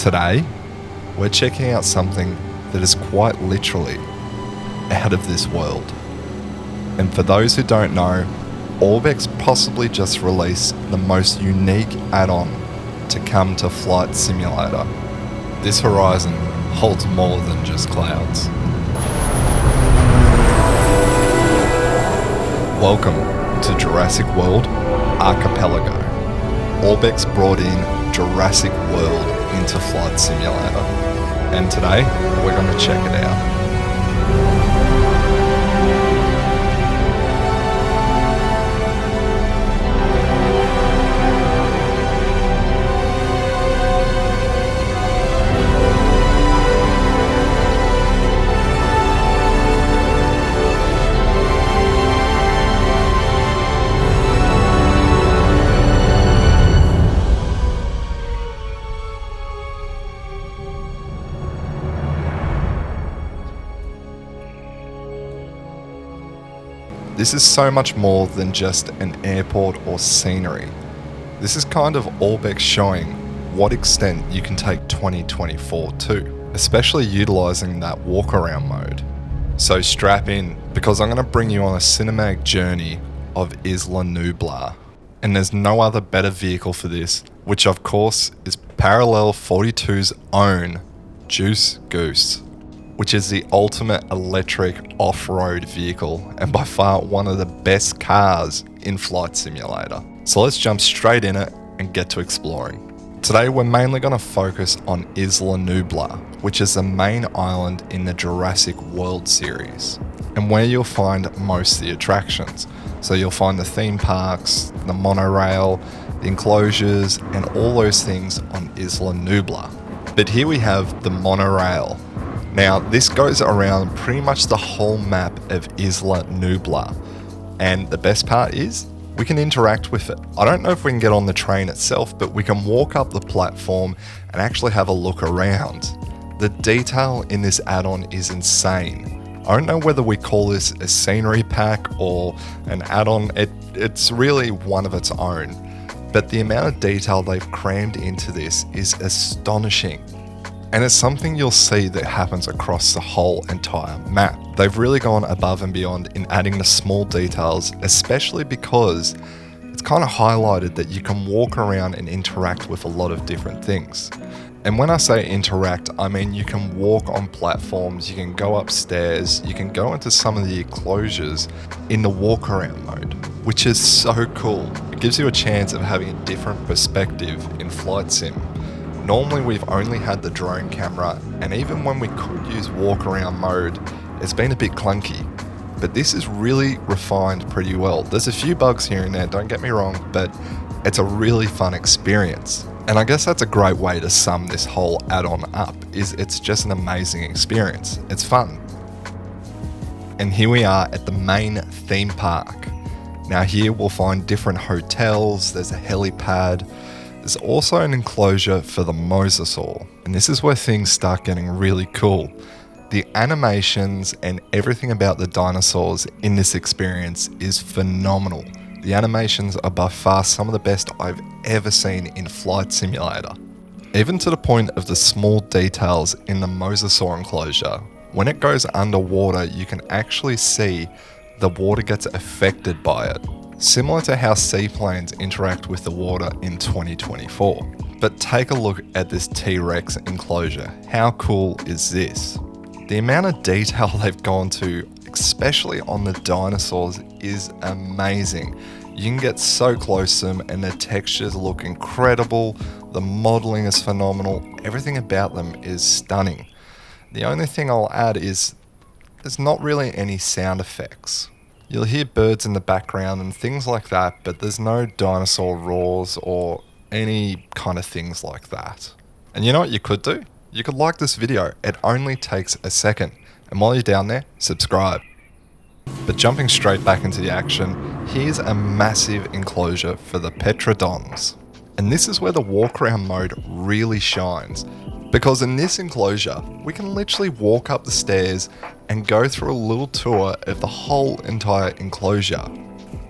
Today, we're checking out something that is quite literally out of this world. And for those who don't know, Orbx possibly just released the most unique add-on to come to Flight Simulator. This horizon holds more than just clouds. Welcome to Jurassic World Archipelago. Orbx brought in Jurassic World into Flight Simulator, and today we're going to check it out. This is so much more than just an airport or scenery. This is kind of Orbx showing what extent you can take 2024 to, especially utilising that walk around mode. So strap in, because I'm going to bring you on a cinematic journey of Isla Nublar. And there's no other better vehicle for this, which of course is Parallel 42's own Juice Goose, which is the ultimate electric off-road vehicle and by far one of the best cars in Flight Simulator. So let's jump straight in it and get to exploring. Today we're mainly going to focus on Isla Nublar, which is the main island in the Jurassic World series, and where you'll find most of the attractions. So you'll find the theme parks, the monorail, the enclosures, and all those things on Isla Nublar. But here we have the monorail. Now, this goes around pretty much the whole map of Isla Nublar, and the best part is we can interact with it. I don't know if we can get on the train itself, but we can walk up the platform and actually have a look around. The detail in this add-on is insane. I don't know whether we call this a scenery pack or an add-on. It's really one of its own, but the amount of detail they've crammed into this is astonishing. And it's something you'll see that happens across the whole entire map. They've really gone above and beyond in adding the small details, especially because it's kind of highlighted that you can walk around and interact with a lot of different things. And when I say interact, I mean you can walk on platforms, you can go upstairs, you can go into some of the enclosures in the walk around mode, which is so cool. It gives you a chance of having a different perspective in Flight Sim. Normally we've only had the drone camera, and even when we could use walk around mode, it's been a bit clunky. But this is really refined pretty well. There's a few bugs here and there, don't get me wrong, but it's a really fun experience. And I guess that's a great way to sum this whole add-on up, is it's just an amazing experience. It's fun. And here we are at the main theme park. Now here we'll find different hotels, there's a helipad. There's also an enclosure for the mosasaur, and this is where things start getting really cool. The animations and everything about the dinosaurs in this experience is phenomenal. The animations are by far some of the best I've ever seen in Flight Simulator. Even to the point of the small details in the mosasaur enclosure. When it goes underwater, you can actually see the water gets affected by it, similar to how seaplanes interact with the water in 2024. But take a look at this T-Rex enclosure. How cool is this? The amount of detail they've gone to, especially on the dinosaurs, is amazing. You can get so close to them and the textures look incredible, the modeling is phenomenal, everything about them is stunning. The only thing I'll add is there's not really any sound effects. You'll hear birds in the background and things like that, but there's no dinosaur roars or any kind of things like that. And you know what you could do? You could like this video. It only takes a second. And while you're down there, subscribe. But jumping straight back into the action, here's a massive enclosure for the Pteranodons. And this is where the walk around mode really shines. Because in this enclosure, we can literally walk up the stairs and go through a little tour of the whole entire enclosure.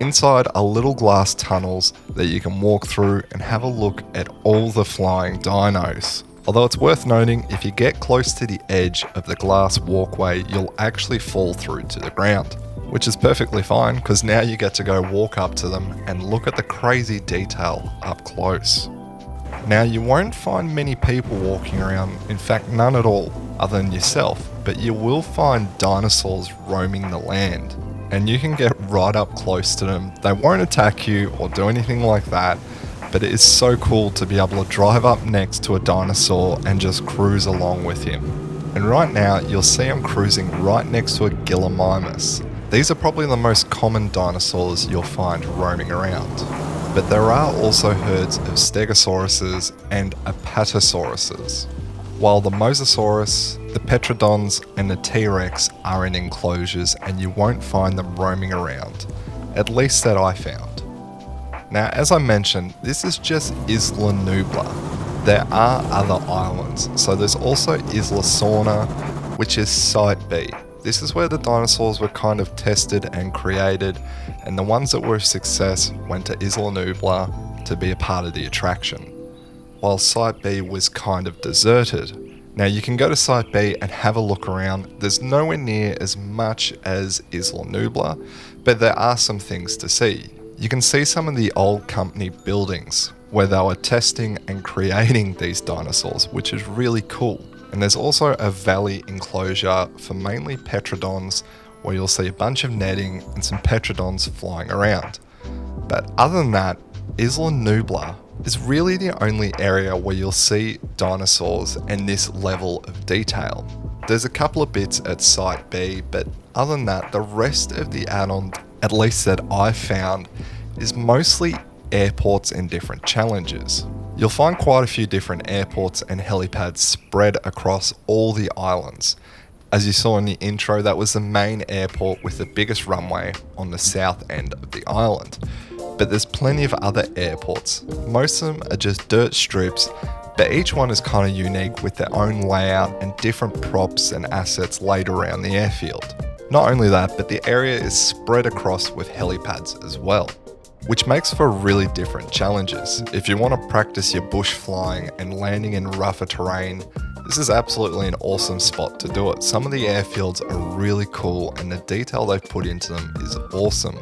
Inside are little glass tunnels that you can walk through and have a look at all the flying dinos. Although it's worth noting, if you get close to the edge of the glass walkway, you'll actually fall through to the ground, which is perfectly fine because now you get to go walk up to them and look at the crazy detail up close. Now you won't find many people walking around, in fact none at all, other than yourself, but you will find dinosaurs roaming the land, and you can get right up close to them. They won't attack you or do anything like that, but it is so cool to be able to drive up next to a dinosaur and just cruise along with him. And right now you'll see I'm cruising right next to a Gallimimus. These are probably the most common dinosaurs you'll find roaming around. But there are also herds of Stegosauruses and APATOSAURUses. While the MOSASAURUS, the PTERANODONs and the TREX are in enclosures and you won't find them roaming around, at least that I found. Now, as I mentioned, this is just Isla Nublar. There are other islands, so there's also Isla Sorna, which is Site B. This is where the dinosaurs were kind of tested and created, and the ones that were a success went to Isla Nublar to be a part of the attraction, while Site B was kind of deserted. Now you can go to Site B and have a look around. There's nowhere near as much as Isla Nublar, but there are some things to see. You can see some of the old company buildings where they were testing and creating these dinosaurs, which is really cool. And there's also a valley enclosure for mainly Pteranodons where you'll see a bunch of netting and some Pteranodons flying around. But other than that, Isla Nublar is really the only area where you'll see dinosaurs and this level of detail. There's a couple of bits at Site B, but other than that, the rest of the add-on, at least that I found, is mostly airports and different challenges. You'll find quite a few different airports and helipads spread across all the islands. As you saw in the intro, that was the main airport with the biggest runway on the south end of the island. But there's plenty of other airports. Most of them are just dirt strips, but each one is kind of unique with their own layout and different props and assets laid around the airfield. Not only that, but the area is spread across with helipads as well, which makes for really different challenges. If you want to practice your bush flying and landing in rougher terrain, this is absolutely an awesome spot to do it. Some of the airfields are really cool and the detail they've put into them is awesome.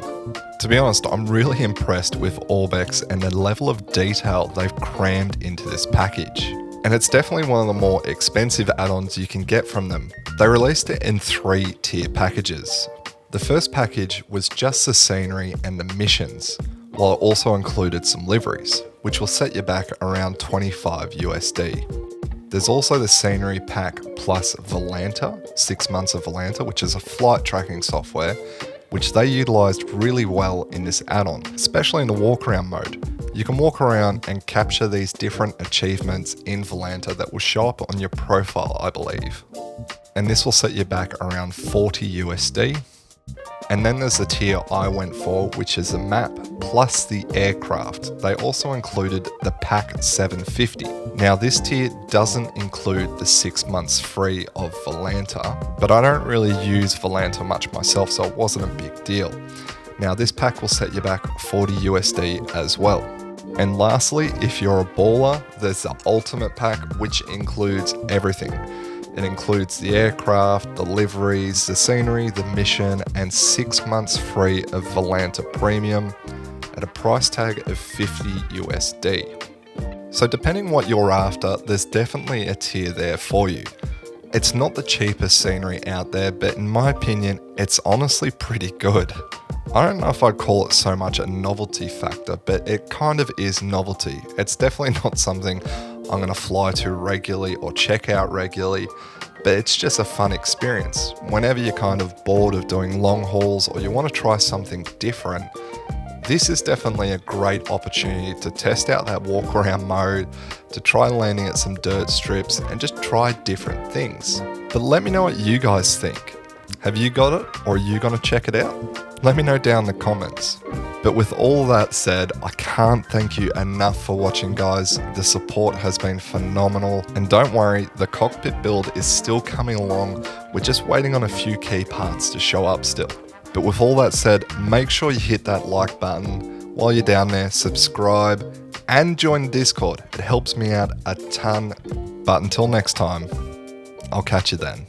To be honest, I'm really impressed with Orbx and the level of detail they've crammed into this package. And it's definitely one of the more expensive add-ons you can get from them. They released it in 3 tier packages. The first package was just the scenery and the missions, while it also included some liveries, which will set you back around 25 USD. There's also the scenery pack plus Volanta, 6 months of Volanta, which is a flight tracking software, which they utilized really well in this add-on, especially in the walk around mode. You can walk around and capture these different achievements in Volanta that will show up on your profile, I believe. And this will set you back around 40 USD. And then there's the tier I went for, which is the map plus the aircraft. They also included the pack 750. Now this tier doesn't include the 6 months free of Volanta, but I don't really use Volanta much myself, so it wasn't a big deal. Now this pack will set you back 40 USD as well. And lastly, if you're a baller, there's the ultimate pack, which includes everything. It includes the aircraft, the liveries, the scenery, the mission, and 6 months free of Volanta Premium at a price tag of 50 USD. So depending what you're after, there's definitely a tier there for you. It's not the cheapest scenery out there, but in my opinion, it's honestly pretty good. I don't know if I'd call it so much a novelty factor, but it kind of is novelty. It's definitely not something I'm going to fly to regularly or check out regularly, but it's just a fun experience. Whenever you're kind of bored of doing long hauls or you want to try something different, this is definitely a great opportunity to test out that walk around mode, to try landing at some dirt strips and just try different things. But let me know what you guys think. Have you got it or are you going to check it out? Let me know down in the comments. But with all that said, I can't thank you enough for watching, guys. The support has been phenomenal. And don't worry, the cockpit build is still coming along. We're just waiting on a few key parts to show up still. But with all that said, make sure you hit that like button. While you're down there, subscribe and join Discord. It helps me out a ton. But until next time, I'll catch you then.